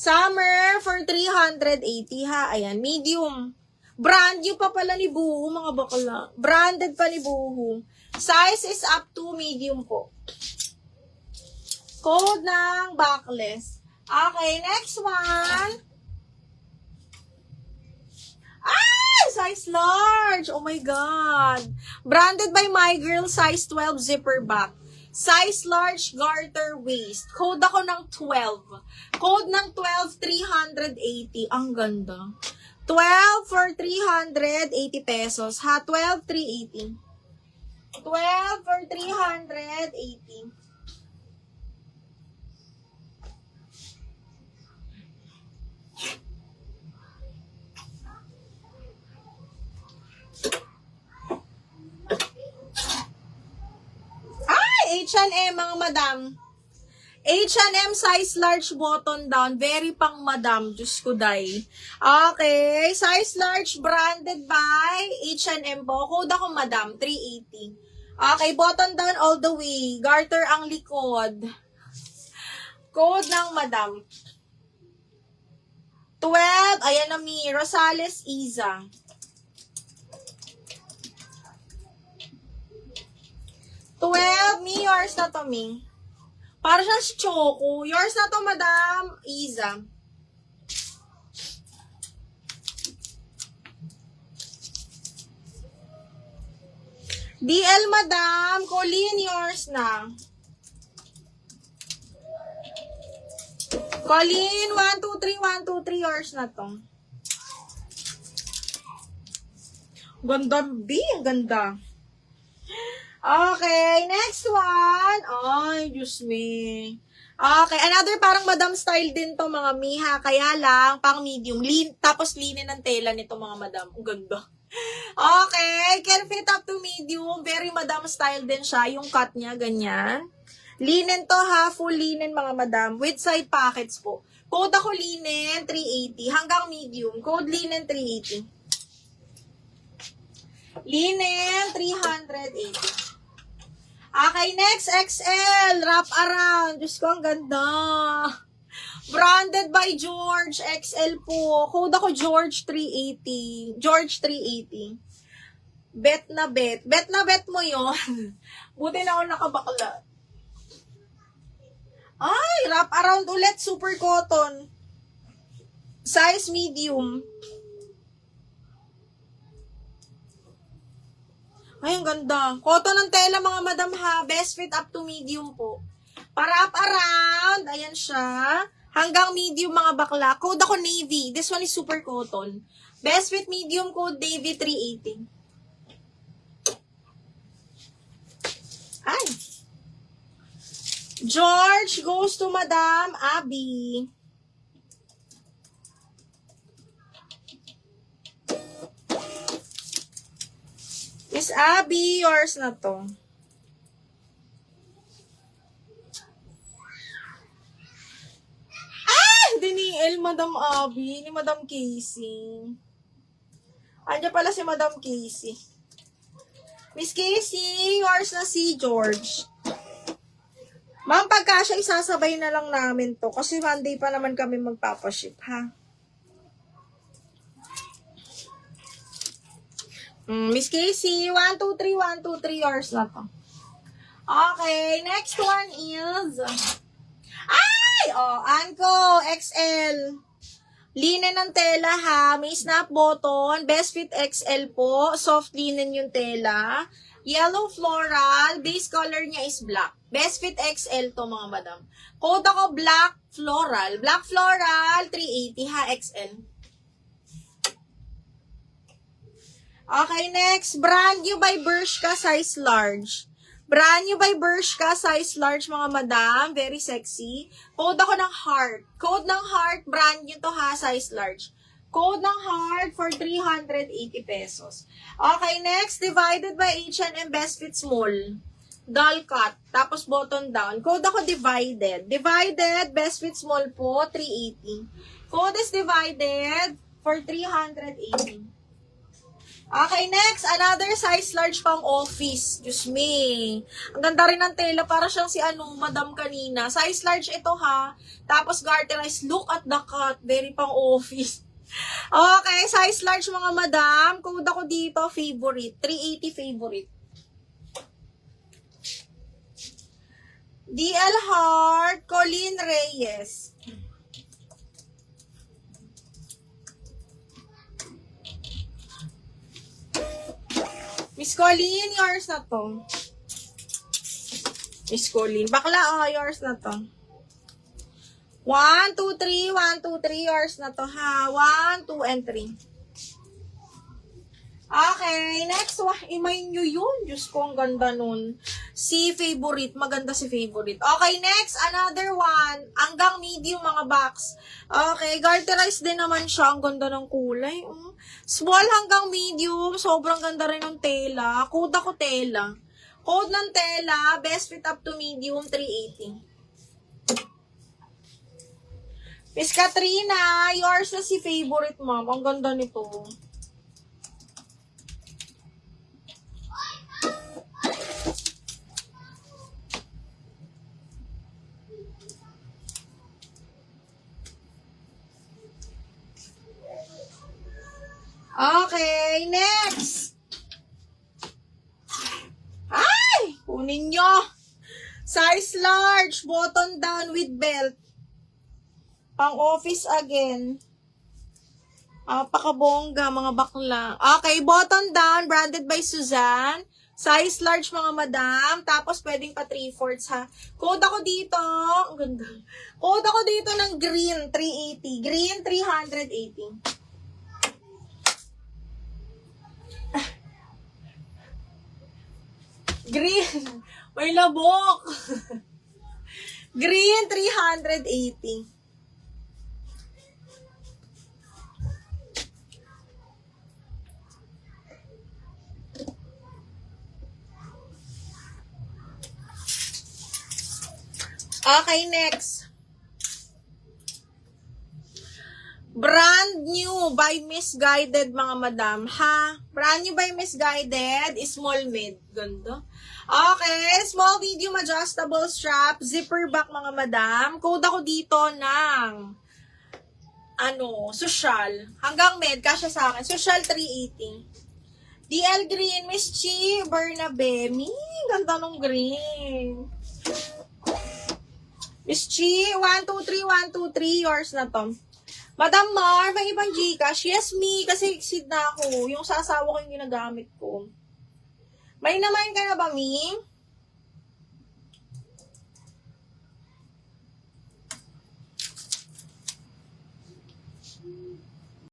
Summer for 380 ha. Ayan, medium. Brand new pa pala ni Buhu, mga bakla. Branded pa ni Buhu. Size is up to medium po. Code ng backless. Okay, next one. Size large. Oh my God. Branded by My Girl, size 12 zipper back. Size large garter waist. Code ako ng 12. Code ng 12, 380. Ang ganda. 12 for 380 pesos. Ha? 12, 380. 12 for 380. H&M, mga madam. H&M size large button down. Very pang madam. Diyos ko, day. Okay. Size large branded by H&M po. Code ako, madam. 380. Okay. Button down all the way. Garter ang likod. Code ng madam. 12. Ayan na mi. Rosales Iza. 12, me, yours na to, me. Para siyang choco. Yours na to, madam. Iza. DL, madam. Colleen, yours na. Colleen, 1, 2, 3, 1, 2, 3, yours na to. Ganda, B. Ang ganda. Okay, next one. Ay, Diyos me. Okay, another parang madam style din to mga miha. Kaya lang, pang medium. Tapos linen ng tela nito mga madam. Ang ganda. Okay, can fit up to medium. Very madam style din siya. Yung cut niya, ganyan. Linen to ha, full linen mga madam. With side pockets po. Code ako linen, 380. Hanggang medium. Code linen, 380. Linen, 380. Okay, next, XL, wrap around. Diyos ko, ang ganda. Branded by George, XL po. Code ako George 380. George 380. Bet na bet. Bet na bet mo yon. Buti na ako nakabakla. Ay, wrap around ulit, super cotton. Size medium. Ay, ang ganda. Cotton ng tela, mga madam ha. Best fit up to medium po. Para up around, ayan siya. Hanggang medium, mga bakla. Code ako navy. This one is super cotton. Best fit medium, code navy 380. Ay. George goes to Madam Abby. Miss Abby, yours na to. Ah! Hindi ni Madam Abby, ni Madam Casey. Andiyan pala si Madam Casey. Miss Casey, yours na si George. Ma'am, pagka siya isasabay na lang namin to. Kasi Monday pa naman kami magpapaship, ha? Miss Casey, 1, 2, 3, 1, 2, 3 yours na to. Okay, next one is... Ay! Oh, Anko, XL. Linen ng tela ha. May snap button. Best fit XL po. Soft linen yung tela. Yellow floral. Base color niya is black. Best fit XL to mga madam. Code ako black floral. Black floral, 380 ha, XL. Okay, next. Brand new by Bershka, size large. Brand new by Bershka, size large, mga madam. Very sexy. Code ako ng heart. Code ng heart, brand new to ha, size large. Code ng heart for 380 pesos. Okay, next. Divided by H&M Best Fit Small. Doll cut. Tapos button down. Code ako divided. Divided, Best Fit Small po, 380. Code is divided for 380. Okay, next. Another size large pang office. Diyos me. Ang ganda rin ng tela. Para siyang si madam kanina. Size large ito ha. Tapos garterized. Look at the cut. Very pang office. Okay, size large mga madam. Code ako dito, favorite. 380 favorite. DL Heart, Colleen Reyes. Miss Colleen, yours na to. Miss Colleen. Bakla, yours na to. 1, 2, 3, 1, 2, 3, yours na to ha. 1, 2, and 3. Okay, next one. Imay nyo yun. Diyos ko, ang ganda nun. Si favorite. Maganda si favorite. Okay, next. Another one. Hanggang medium mga box. Okay, garterized din naman siya. Ang ganda ng kulay. Small hanggang medium. Sobrang ganda rin ng tela. Code ako tela. Code ng tela. Best fit up to medium. 380. Miss Katrina, yours na si favorite, ma'am. Ang ganda nito. Okay, next. Ay! Kunin nyo. Size large, button down with belt. Pang office again. Pakabongga, mga bakla. Okay, button down, branded by Suzanne. Size large, mga madam. Tapos, pwedeng pa 3/4 ha. Code ako dito. Ang ganda. Code ako dito ng green, 380. Green, 380. Green. May labok. Green, 380. Okay, next. Brand new by Misguided, mga madam. Ha? Brand new by Misguided. Small mid. Ganda. Okay. Small, medium, adjustable strap. Zipper back, mga madam. Code ako dito ng social. Hanggang med. Kasya sa akin. Social 380. DL Green. Miss Chi Bernabe. Ganda nung green. Miss Chi, 1, 2, 3, 1, 2, 3. Yours na to. Madam Mar, may ibang Gcash. Yes, me. Kasi exceed na ako. Yung sa asawa ko yung ginagamit ko. May naman ka na ba, me?